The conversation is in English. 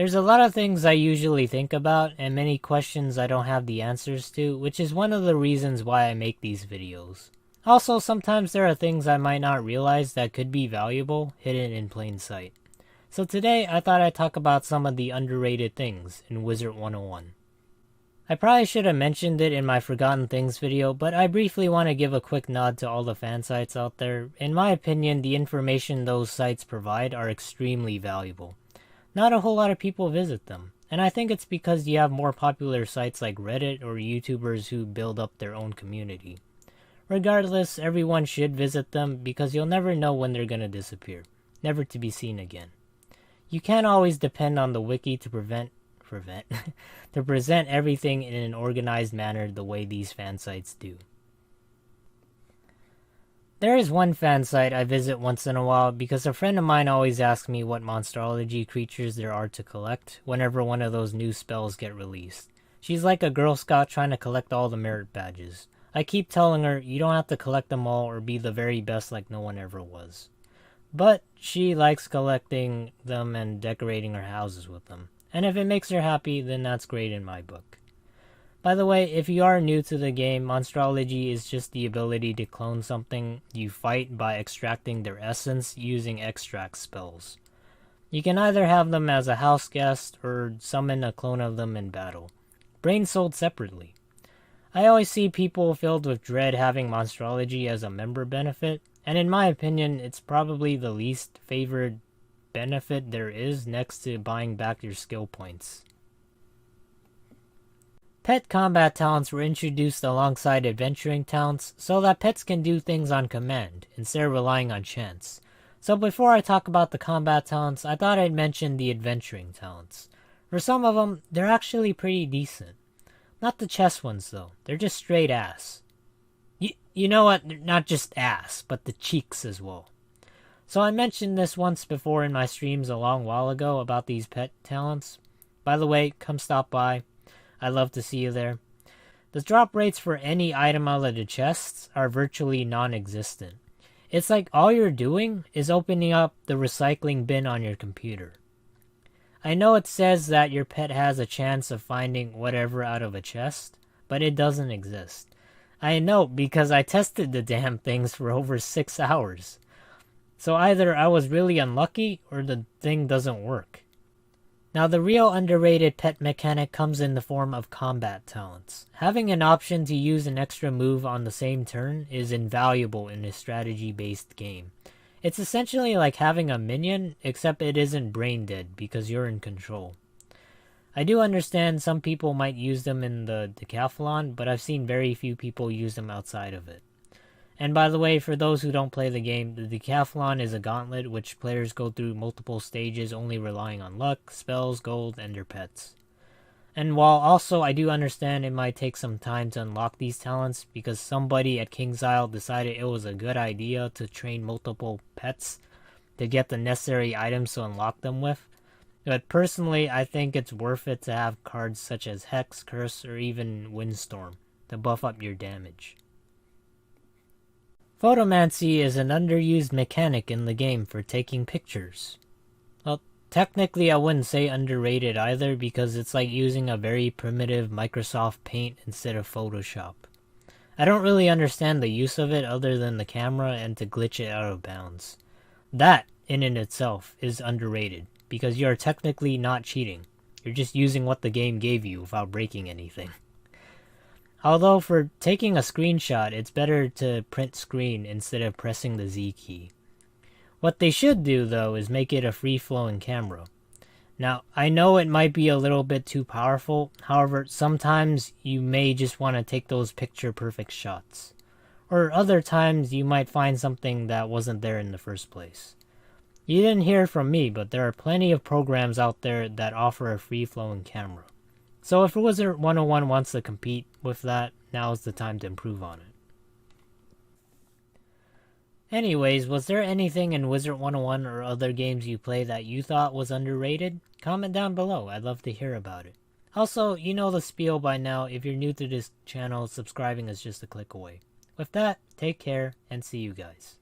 There's a lot of things I usually think about, and many questions I don't have the answers to, which is one of the reasons why I make these videos. Also, sometimes there are things I might not realize that could be valuable, hidden in plain sight. So today, I thought I'd talk about some of the underrated things in Wizard 101. I probably should have mentioned it in my Forgotten Things video, but I briefly want to give a quick nod to all the fan sites out there. In my opinion, the information those sites provide are extremely valuable. Not a whole lot of people visit them, and I think it's because you have more popular sites like Reddit or YouTubers who build up their own community. Regardless, everyone should visit them because you'll never know when they're gonna disappear, never to be seen again. You can't always depend on the wiki to to present everything in an organized manner the way these fan sites do. There is one fan site I visit once in a while because a friend of mine always asks me what monstrology creatures there are to collect whenever one of those new spells get released. She's like a Girl Scout trying to collect all the merit badges. I keep telling her you don't have to collect them all or be the very best like no one ever was. But she likes collecting them and decorating her houses with them. And if it makes her happy, then that's great in my book. By the way, if you are new to the game, monstrology is just the ability to clone something you fight by extracting their essence using extract spells. You can either have them as a house guest or summon a clone of them in battle. Brains sold separately. I always see people filled with dread having monstrology as a member benefit, and in my opinion, it's probably the least favored benefit there is next to buying back your skill points. Pet combat talents were introduced alongside adventuring talents so that pets can do things on command instead of relying on chance. So before I talk about the combat talents, I thought I'd mention the adventuring talents. For some of them, they're actually pretty decent. Not the chess ones though, they're just straight ass. You know what, they're not just ass, but the cheeks as well. So I mentioned this once before in my streams a long while ago about these pet talents. By the way, come stop by. I'd love to see you there. The drop rates for any item out of the chests are virtually non-existent. It's like all you're doing is opening up the recycling bin on your computer. I know it says that your pet has a chance of finding whatever out of a chest, but it doesn't exist. I know because I tested the damn things for over 6 hours. So either I was really unlucky or the thing doesn't work. Now the real underrated pet mechanic comes in the form of combat talents. Having an option to use an extra move on the same turn is invaluable in a strategy-based game. It's essentially like having a minion, except it isn't brain dead because you're in control. I do understand some people might use them in the decathlon, but I've seen very few people use them outside of it. And by the way, for those who don't play the game, the decathlon is a gauntlet which players go through multiple stages only relying on luck, spells, gold, and their pets. And while also I do understand it might take some time to unlock these talents because somebody at King's Isle decided it was a good idea to train multiple pets to get the necessary items to unlock them with, but personally I think it's worth it to have cards such as Hex, Curse, or even Windstorm to buff up your damage. Photomancy is an underused mechanic in the game for taking pictures. Well, technically I wouldn't say underrated either because it's like using a very primitive Microsoft Paint instead of Photoshop. I don't really understand the use of it other than the camera and to glitch it out of bounds. That, in and itself, is underrated because you are technically not cheating. You're just using what the game gave you without breaking anything. Although for taking a screenshot, it's better to print screen instead of pressing the Z key. What they should do though is make it a free-flowing camera. Now, I know it might be a little bit too powerful, however, sometimes you may just want to take those picture-perfect shots. Or other times you might find something that wasn't there in the first place. You didn't hear from me, but there are plenty of programs out there that offer a free-flowing camera. So if Wizard101 wants to compete with that, now is the time to improve on it. Anyways, was there anything in Wizard101 or other games you play that you thought was underrated? Comment down below, I'd love to hear about it. Also, you know the spiel by now, if you're new to this channel, subscribing is just a click away. With that, take care, and see you guys.